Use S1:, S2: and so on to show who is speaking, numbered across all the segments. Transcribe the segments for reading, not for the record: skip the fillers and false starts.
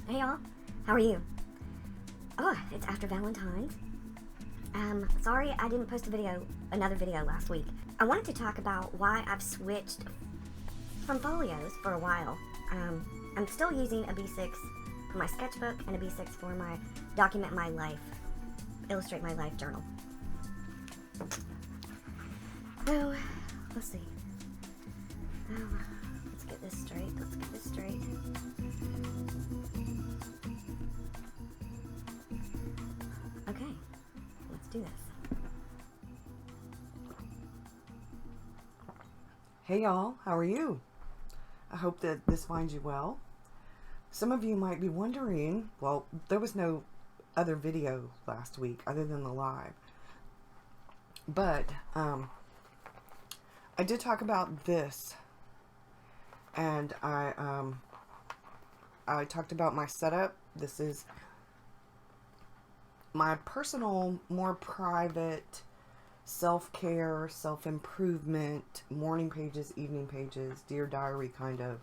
S1: Hey y'all, how are you? Oh, it's after Valentine's. Sorry I didn't post another video last week. I wanted to talk about why I've switched from folios for a while. I'm still using a B6 for my sketchbook and a B6 for my document my life, illustrate my life journal. So, let's see. Let's get this straight. Okay, let's do this.
S2: Hey y'all, how are you? I hope that this finds you well. Some of you might be wondering, well, there was no other video last week other than the live. But I did talk about this, and I talked about my setup. This is my personal, more private self-care, self-improvement, morning pages, evening pages, Dear Diary kind of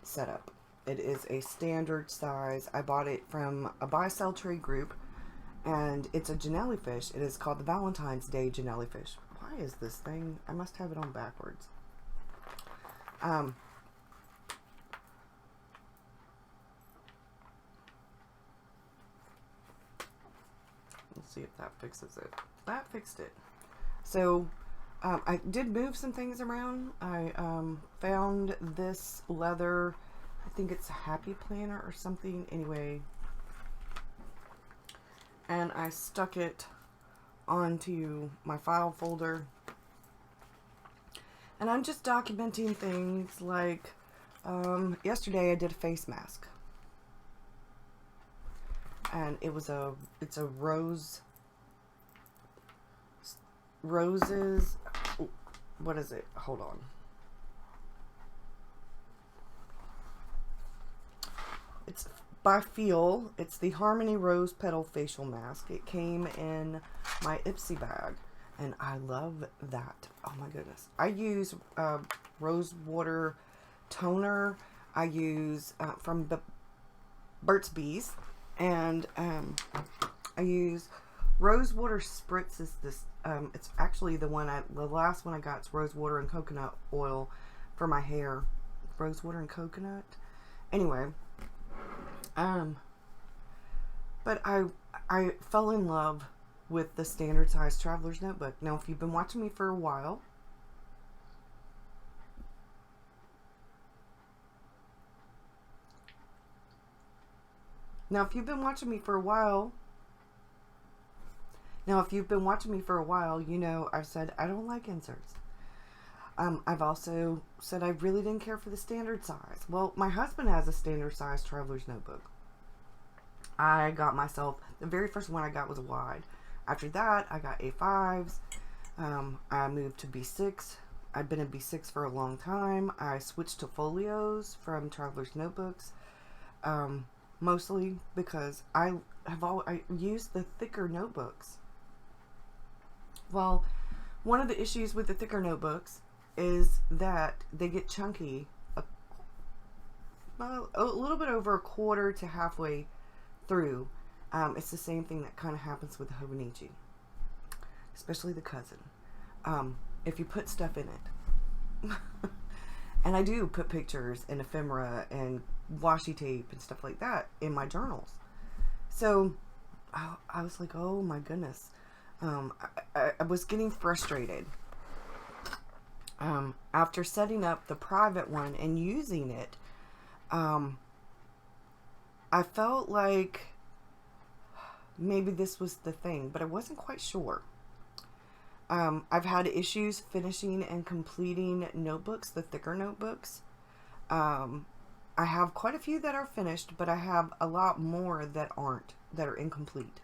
S2: setup. It is a standard size. I bought it from a buy-sell trade group, and it's a jellyfish. It is called the Valentine's Day jellyfish. Why is this thing? I must have it on backwards. Let's see if that fixes it. That fixed it. So I did move some things around. I found this leather, I think it's a Happy Planner or something. Anyway, and I stuck it onto my file folder. And I'm just documenting things like yesterday I did a face mask. And it's a roses, what is it? Hold on. It's by Feel. It's the Harmony Rose Petal Facial Mask. It came in my Ipsy bag, and I love that. Oh my goodness. I use rose water toner. I use from the Burt's Bees, and I use rose water spritz. Is this it's actually the last one I got. It's rose water and coconut oil for my hair. Rose water and coconut. Anyway, but I fell in love with the standard size traveler's notebook. Now, if you've been watching me for a while, you know I've said I don't like inserts. I've also said I really didn't care for the standard size. Well, my husband has a standard size traveler's notebook. I got myself, the very first one I got was wide. After that, I got A5s. I moved to B6. I've been in B6 for a long time. I switched to folios from traveler's notebooks. Mostly because I used the thicker notebooks. Well, one of the issues with the thicker notebooks is that they get chunky a little bit over a quarter to halfway through. It's the same thing that kind of happens with the Hobonichi, especially the cousin. If you put stuff in it. And I do put pictures and ephemera and washi tape and stuff like that in my journals. So I was like, oh my goodness. I was getting frustrated. After setting up the private one and using it, I felt like maybe this was the thing, but I wasn't quite sure. I've had issues finishing and completing notebooks, the thicker notebooks. I have quite a few that are finished, but I have a lot more that aren't, that are incomplete.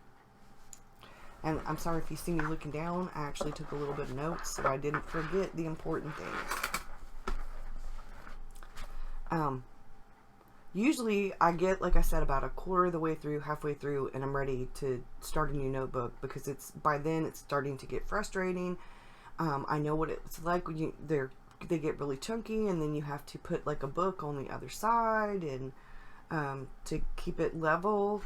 S2: And I'm sorry if you see me looking down. I actually took a little bit of notes so I didn't forget the important things. Usually I get, like I said, about a quarter of the way through, halfway through, and I'm ready to start a new notebook, because by then it's starting to get frustrating. I know what it's like when they get really chunky, and then you have to put like a book on the other side, and to keep it level.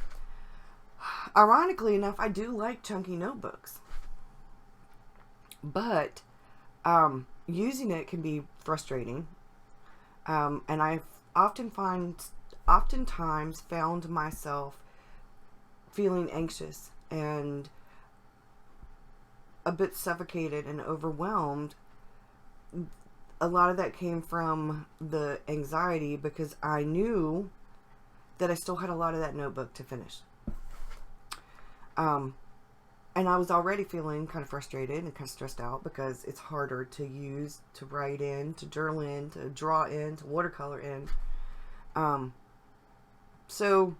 S2: Ironically enough, I do like chunky notebooks, but using it can be frustrating, and I've oftentimes found myself feeling anxious and a bit suffocated and overwhelmed. A lot of that came from the anxiety because I knew that I still had a lot of that notebook to finish. And I was already feeling kind of frustrated and kind of stressed out because it's harder to use, to write in, to journal in, to draw in, to watercolor in. So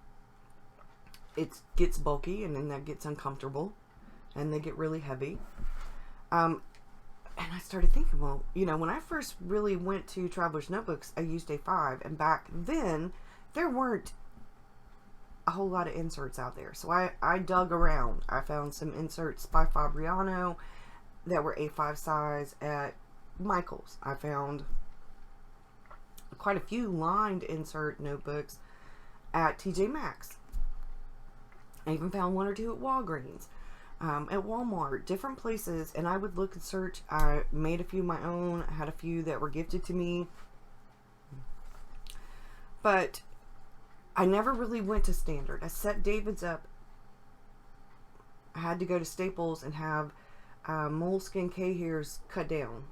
S2: it gets bulky, and then that gets uncomfortable, and they get really heavy. And I started thinking, well, you know, when I first really went to Traveler's Notebooks, I used A5, and back then there weren't a whole lot of inserts out there. So I dug around. I found some inserts by Fabriano that were A5 size at Michael's. I found quite a few lined insert notebooks at TJ Maxx. I even found one or two at Walgreens, at Walmart, different places, and I would look and search. I made a few of my own. I had a few that were gifted to me, but I never really went to standard. I set David's up. I had to go to Staples and have moleskin K-hairs cut down,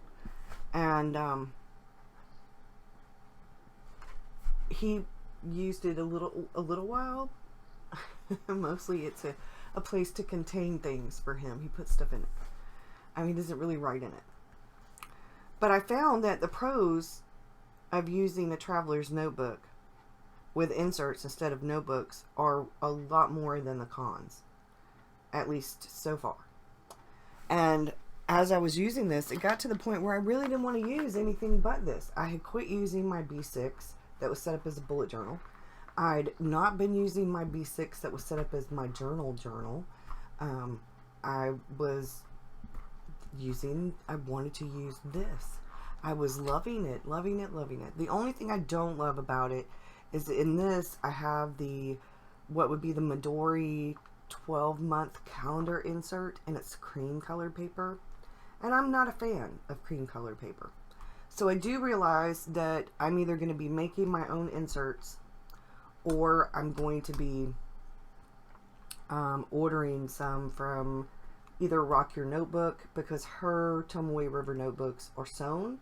S2: and he used it a little while. Mostly it's a place to contain things for him. He puts stuff in it. I mean, he doesn't really write in it. But I found that the pros of using the Traveler's Notebook with inserts instead of notebooks are a lot more than the cons, at least so far. And as I was using this, it got to the point where I really didn't want to use anything but this. I had quit using my B6 that was set up as a bullet journal. I'd not been using my B6 that was set up as my journal. I wanted to use this. I was loving it. The only thing I don't love about it is in this, I have what would be the Midori 12-month calendar insert, and it's cream colored paper. And I'm not a fan of cream colored paper. So I do realize that I'm either going to be making my own inserts, or I'm going to be ordering some from either Rock Your Notebook, because her Tomoe River notebooks are sewn,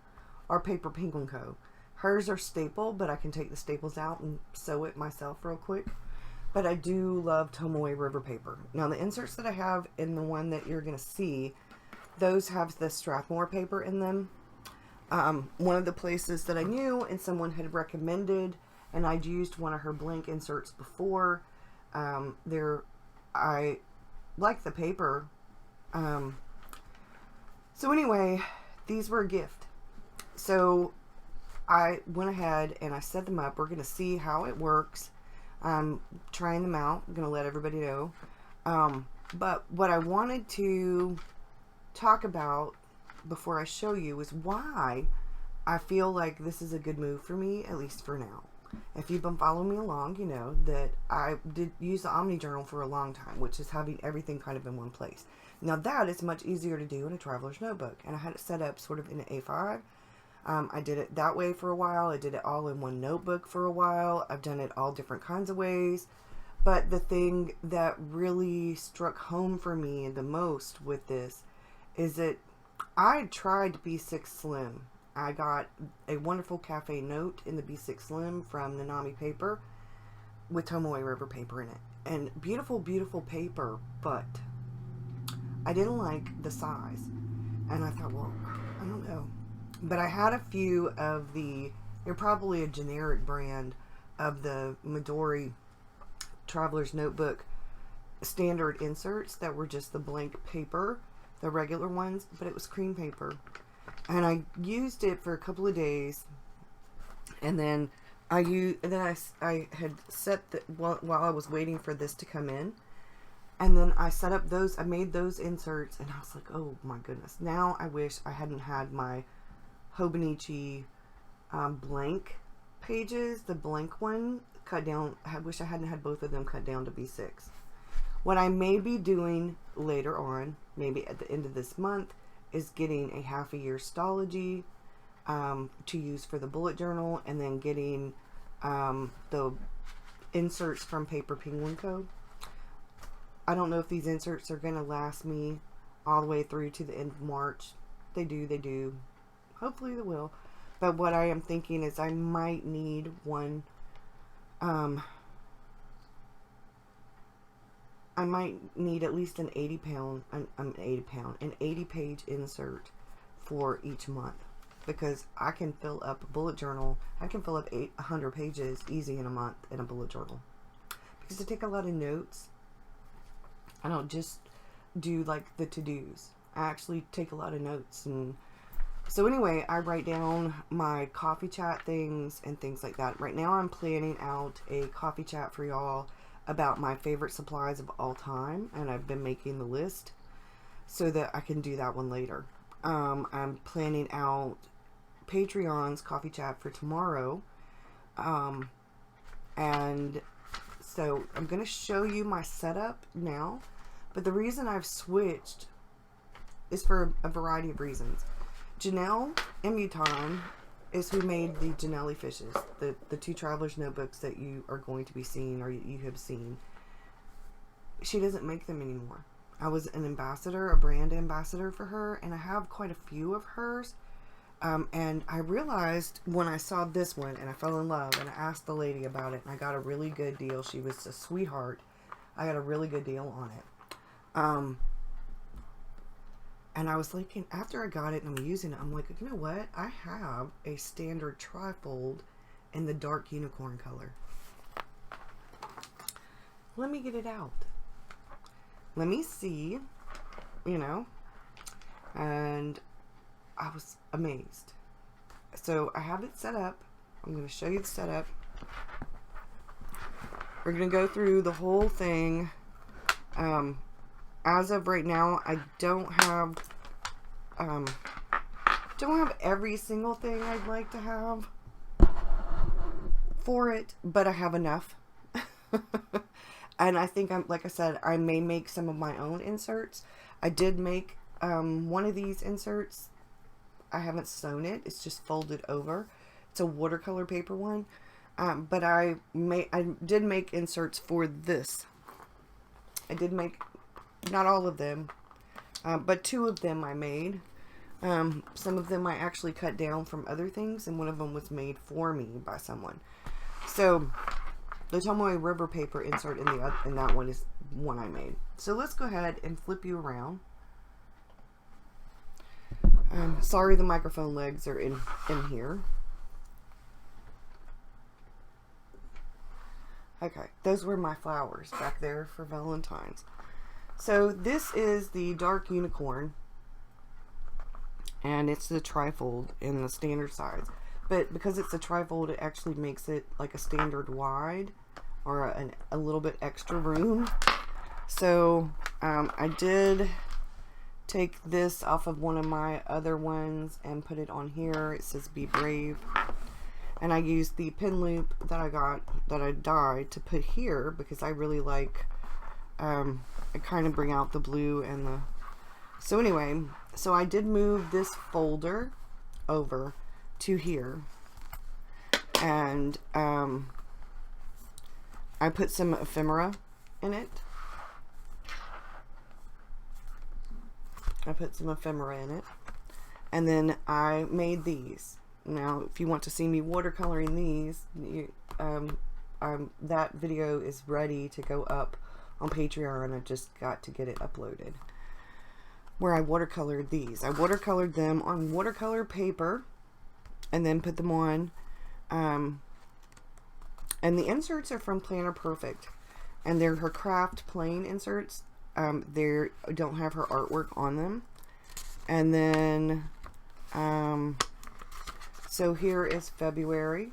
S2: or Paper Pink & Co. Hers are staple, but I can take the staples out and sew it myself real quick. But I do love Tomoe River paper. Now the inserts that I have in the one that you're going to see, those have the Strathmore paper in them. One of the places that I knew and someone had recommended, and I'd used one of her blank inserts before. I like the paper. So anyway, these were a gift. So I went ahead and I set them up. We're going to see how it works. I'm trying them out. I'm going to let everybody know. But what I wanted to talk about before I show you is why I feel like this is a good move for me, at least for now. If you've been following me along, you know that I did use the Omni Journal for a long time, which is having everything kind of in one place. Now that is much easier to do in a Traveler's Notebook, and I had it set up sort of in an A5. I did it that way for a while. I did it all in one notebook for a while. I've done it all different kinds of ways. But the thing that really struck home for me the most with this is that I tried B6 Slim. I got a wonderful cafe note in the B6 Slim from Nanami Paper with Tomoe River paper in it. And beautiful, beautiful paper, but I didn't like the size. And I thought, well, I don't know. But I had a few of they're probably a generic brand of the Midori Traveler's Notebook standard inserts that were just the blank paper, the regular ones, but it was cream paper. And I used it for a couple of days, and then I had set while I was waiting for this to come in, and then I set up I made those inserts, and I was like, oh my goodness, now I wish I hadn't had my Hobonichi blank pages, the blank one, cut down. I wish I hadn't had both of them cut down to be 6. What I may be doing later on, maybe at the end of this month, is getting a half a year Stology to use for the bullet journal, and then getting the inserts from Paper Penguin Co. I don't know if these inserts are going to last me all the way through to the end of March. They do. Hopefully they will. But what I am thinking is I might need one. I might need at least an 80 page insert for each month, because I can fill up a bullet journal. I can fill up 100 pages easy in a month in a bullet journal, because I take a lot of notes. I don't just do like the to-dos. I actually take a lot of notes. And so anyway, I write down my coffee chat things and things like that. Right now I'm planning out a coffee chat for y'all about my favorite supplies of all time, and I've been making the list so that I can do that one later. I'm planning out Patreon's coffee chat for tomorrow, and so I'm going to show you my setup now, but the reason I've switched is for a variety of reasons. Janelle Emuton is who made the Janelli fishes, the 2 Traveler's Notebooks that you are going to be seeing, or you have seen. She doesn't make them anymore. I was an ambassador, a brand ambassador for her, and I have quite a few of hers. And I realized when I saw this one, and I fell in love, and I asked the lady about it, and I got a really good deal. She was a sweetheart. I got a really good deal on it. And I was thinking, after I got it and I'm using it, I'm like, you know what? I have a standard trifold in the dark unicorn color. Let me get it out. Let me see, you know. And I was amazed. So I have it set up. I'm going to show you the setup. We're going to go through the whole thing. As of right now, I don't have every single thing I'd like to have for it, but I have enough. And I think like I said, I may make some of my own inserts. I did make one of these inserts. I haven't sewn it. It's just folded over. It's a watercolor paper one. But I did make inserts for this. I did make, not all of them, but 2 of them I made. Some of them I actually cut down from other things, and one of them was made for me by someone. So the Tomoe River paper insert in that one is one I made. So let's go ahead and flip you around. Sorry, the microphone legs are in here. Okay, those were my flowers back there for Valentine's. So this is the dark unicorn, and it's the trifold in the standard size. But because it's a trifold, it actually makes it like a standard wide, or a little bit extra room. So I did take this off of one of my other ones and put it on here. It says "Be Brave," and I used the pin loop that I dyed to put here, because I really like I kind of bring out the blue and the. So anyway, so I did move this folder over to here, and I put some ephemera in it. And then I made these. Now, if you want to see me watercoloring these, that video is ready to go up on Patreon. I just got to get it uploaded. Where I watercolored these. I watercolored them on watercolor paper and then put them on. And the inserts are from Planner Perfect. And they're her craft plain inserts. They don't have her artwork on them. And then, so here is February.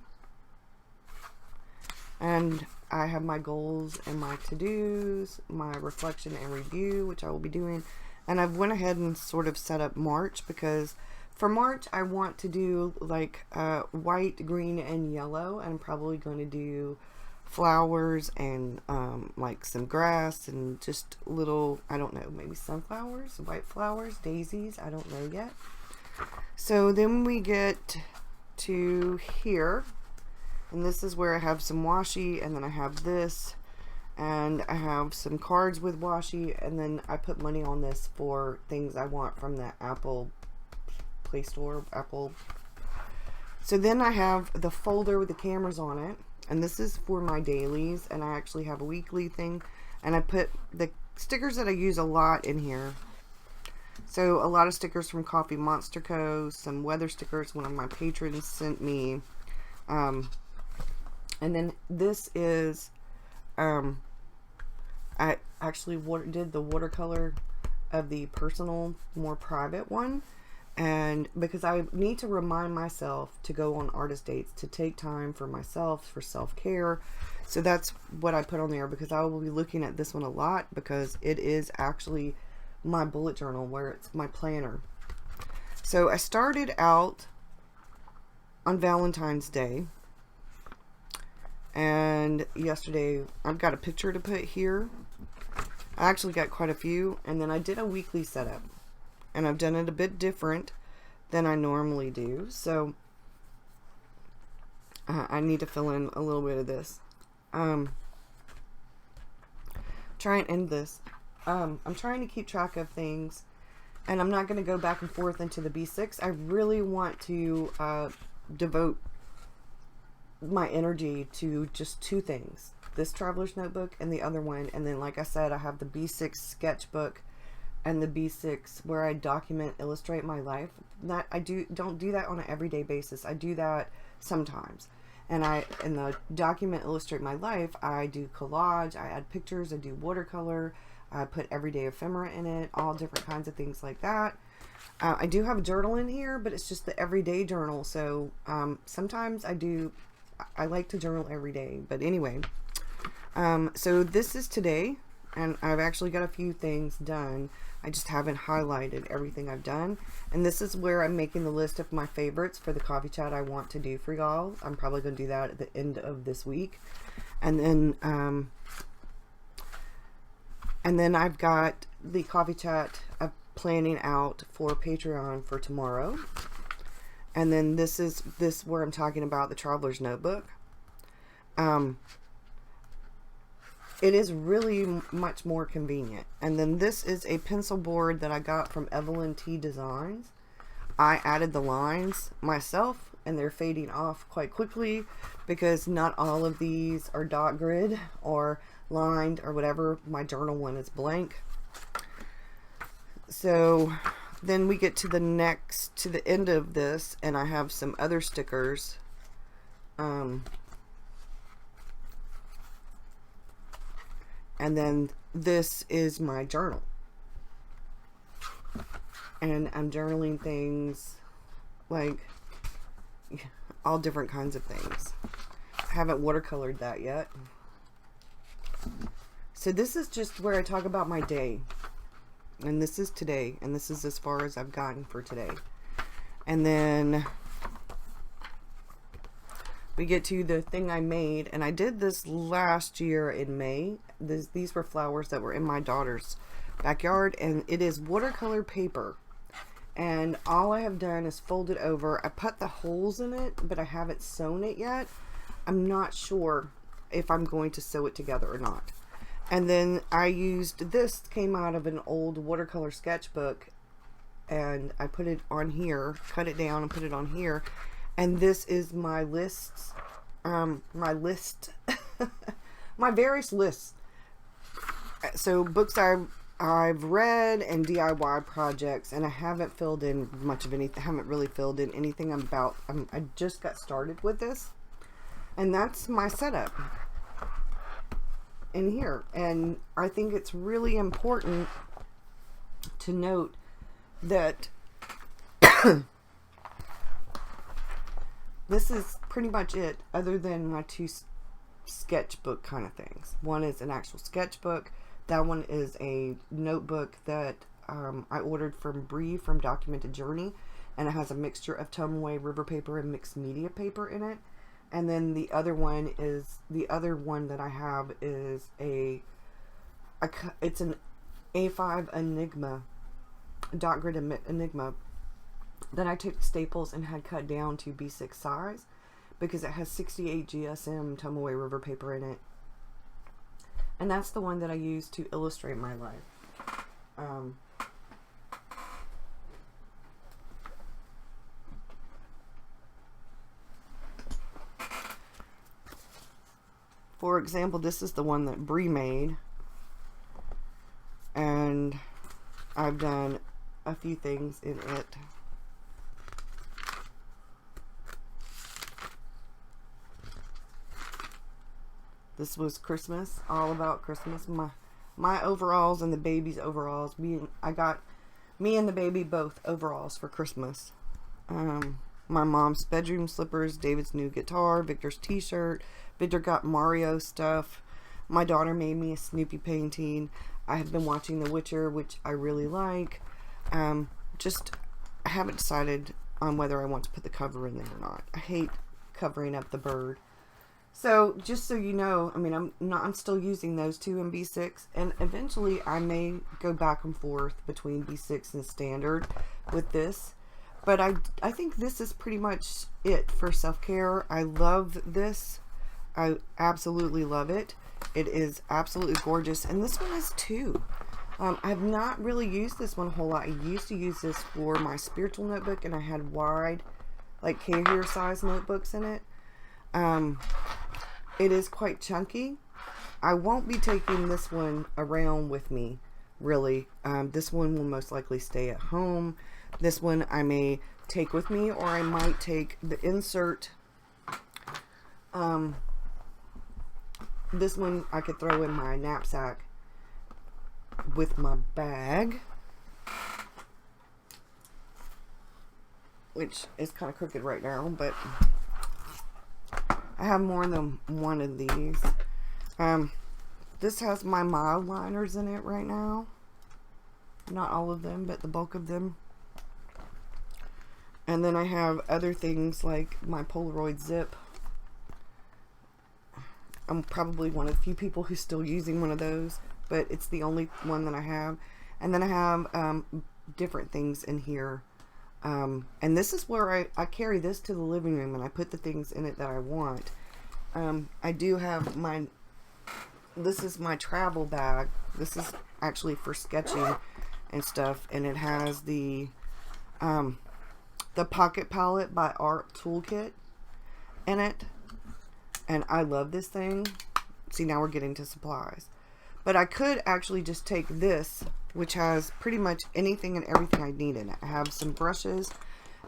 S2: And I have my goals and my to-dos, my reflection and review, which I will be doing. And I've went ahead and sort of set up March, because for March I want to do like white, green, and yellow. And I'm probably going to do flowers and like some grass and just little, I don't know, maybe sunflowers, white flowers, daisies, I don't know yet. So then we get to here, and this is where I have some washi, and then I have this, and I have some cards with washi, and then I put money on this for things I want from the Apple Play Store, Apple. So then I have the folder with the cameras on it, and this is for my dailies, and I actually have a weekly thing, and I put the stickers that I use a lot in here. So a lot of stickers from Coffee Monster Co., some weather stickers one of my patrons sent me, and then this is, I actually did the watercolor of the personal, more private one, and because I need to remind myself to go on artist dates, to take time for myself, for self-care. So that's what I put on there, because I will be looking at this one a lot, because it is actually my bullet journal, where it's my planner. So I started out on Valentine's Day, and yesterday I've got a picture to put here. I actually got quite a few, and then I did a weekly setup, and I've done it a bit different than I normally do. So I need to fill in a little bit of this. Try and end this. I'm trying to keep track of things, and I'm not going to go back and forth into the B6. I really want to devote my energy to just two things: this traveler's notebook and the other one. And then, like I said, I have the B6 sketchbook and the B6 where I document, illustrate my life. That I don't do that on an everyday basis. I do that sometimes. And in the document, illustrate my life, I do collage, I add pictures, I do watercolor, I put everyday ephemera in it, all different kinds of things like that. I do have a journal in here, but it's just the everyday journal. So sometimes I like to journal every day. But anyway, so this is today, and I've actually got a few things done. I just haven't highlighted everything I've done. And this is where I'm making the list of my favorites for the coffee chat I want to do for y'all. I'm probably going to do that at the end of this week. And then I've got the coffee chat planning out for Patreon for tomorrow. And then this is where I'm talking about the traveler's notebook. It is really much more convenient. And then this is a pencil board that I got from Evelyn T Designs. I added the lines myself, and they're fading off quite quickly because not all of these are dot grid or lined or whatever. My journal one is blank. So then we get to the end of this, and I have some other stickers. And then this is my journal. And I'm journaling things like all different kinds of things. I haven't watercolored that yet. So this is just where I talk about my day. And this is today. And this is as far as I've gotten for today. And then we get to the thing I made. And I did this last year in May. These were flowers that were in my daughter's backyard. And it is watercolor paper. And all I have done is fold it over. I put the holes in it, but I haven't sewn it yet. I'm not sure if I'm going to sew it together or not. And then I used, this came out of an old watercolor sketchbook, and I put it on here, cut it down and put it on here. And this is my lists, my various lists. So books I've read and DIY projects, and I haven't filled in much of anything. I haven't really filled in anything about. I just got started with this, and that's my setup in here. And I think it's really important to note that this is pretty much it, other than my two sketchbook kind of things. One is an actual sketchbook. That one is a notebook that I ordered from Bree from Documented Journey, and it has a mixture of Tomoe river paper and mixed media paper in it. And then the other one that I have is it's an A5 Enigma, dot grid Enigma, that I took staples and had cut down to B6 size because it has 68 GSM Tomoe River paper in it. And that's the one that I use to illustrate my life. For example, this is the one that Bree made, and I've done a few things in it. This was Christmas, all about Christmas. My overalls and the baby's overalls. I got me and the baby both overalls for Christmas. My mom's bedroom slippers, David's new guitar, Victor's t-shirt. Victor got Mario stuff. My daughter made me a Snoopy painting. I have been watching The Witcher, which I really like. I haven't decided on whether I want to put the cover in there or not. I hate covering up the bird. So just so you know, I mean, I'm still using those two in B6, and eventually I may go back and forth between B6 and standard with this. But I think this is pretty much it for self-care. I love this. I absolutely love it. It is absolutely gorgeous. And this one is two. I've not really used this one a whole lot. I used to use this for my spiritual notebook, and I had wide, like carrier size notebooks in it. It is quite chunky. I won't be taking this one around with me, really. This one will most likely stay at home. This one I may take with me, or I might take the insert. This one I could throw in my knapsack with my bag, which is kind of crooked right now, but I have more than one of these. This has my mild liners in it right now. Not all of them, but the bulk of them. And then I have other things like my Polaroid zip. I'm probably one of the few people who's still using one of those, but it's the only one that I have. And then I have different things in here. And this is where I carry this to the living room, and I put the things in it that I want. I do have this is my travel bag. This is actually for sketching and stuff, and it has the Pocket Palette by Art Toolkit in it. And I love this thing. See, now we're getting to supplies. But I could actually just take this, which has pretty much anything and everything I need in it. I have some brushes.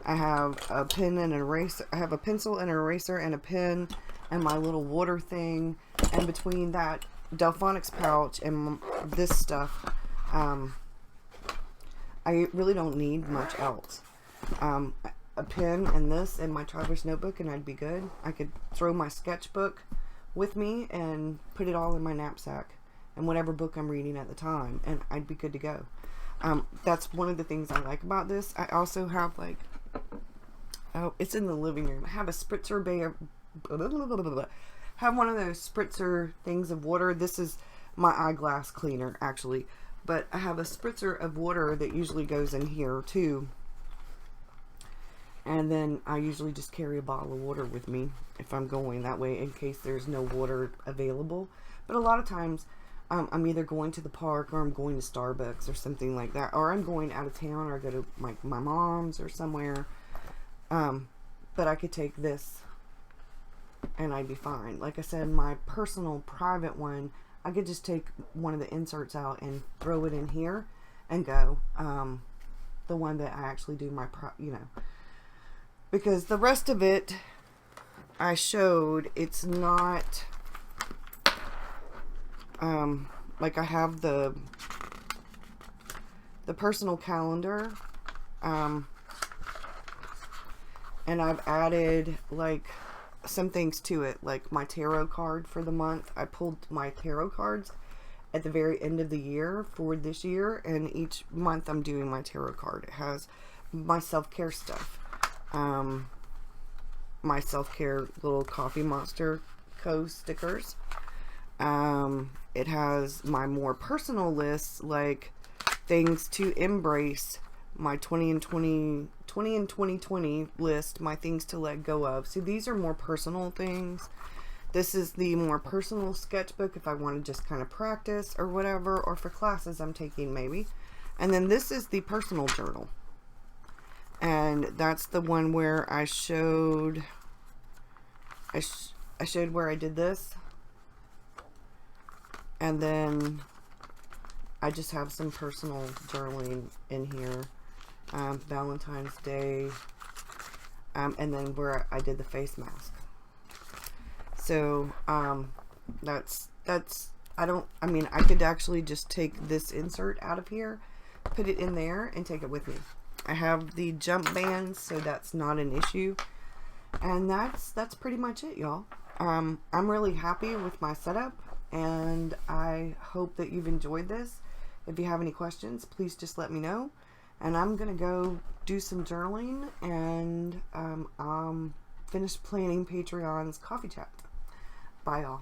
S2: I have a pen and an eraser. I have a pencil and an eraser and a pen and my little water thing. And between that Delphonics pouch and this stuff, I really don't need much else. A pen and this and my traveler's notebook, and I'd be good. I could throw my sketchbook with me and put it all in my knapsack and whatever book I'm reading at the time, and I'd be good to go. That's one of the things I like about this. I also have like, oh, it's in the living room. I have a spritzer have one of those spritzer things of water. This is my eyeglass cleaner actually, but I have a spritzer of water that usually goes in here too. And then I usually just carry a bottle of water with me if I'm going that way in case there's no water available. But a lot of times I'm either going to the park or I'm going to Starbucks or something like that. Or I'm going out of town or I go to my mom's or somewhere. But I could take this and I'd be fine. Like I said, my personal private one, I could just take one of the inserts out and throw it in here and go. The one that I actually do my, because the rest of it I showed, it's not like I have the personal calendar, and I've added like some things to it, like my tarot card for the month. I pulled my tarot cards at the very end of the year for this year, and each month I'm doing my tarot card. It has my self-care stuff, my self-care little Coffee Monster Co. stickers. It has my more personal lists, like things to embrace, my 20 and 2020 list, my things to let go of. See, these are more personal things. This is the more personal sketchbook if I want to just kind of practice or whatever, or for classes I'm taking maybe. And then this is the personal journal. And that's the one where I showed where I did this. And then I just have some personal journaling in here. Valentine's Day. And then where I did the face mask. So, I could actually just take this insert out of here, put it in there, and take it with me. I have the jump bands, so that's not an issue. And that's pretty much it, y'all. I'm really happy with my setup, and I hope that you've enjoyed this. If you have any questions, please just let me know. And I'm going to go do some journaling and finish planning Patreon's coffee chat. Bye, y'all.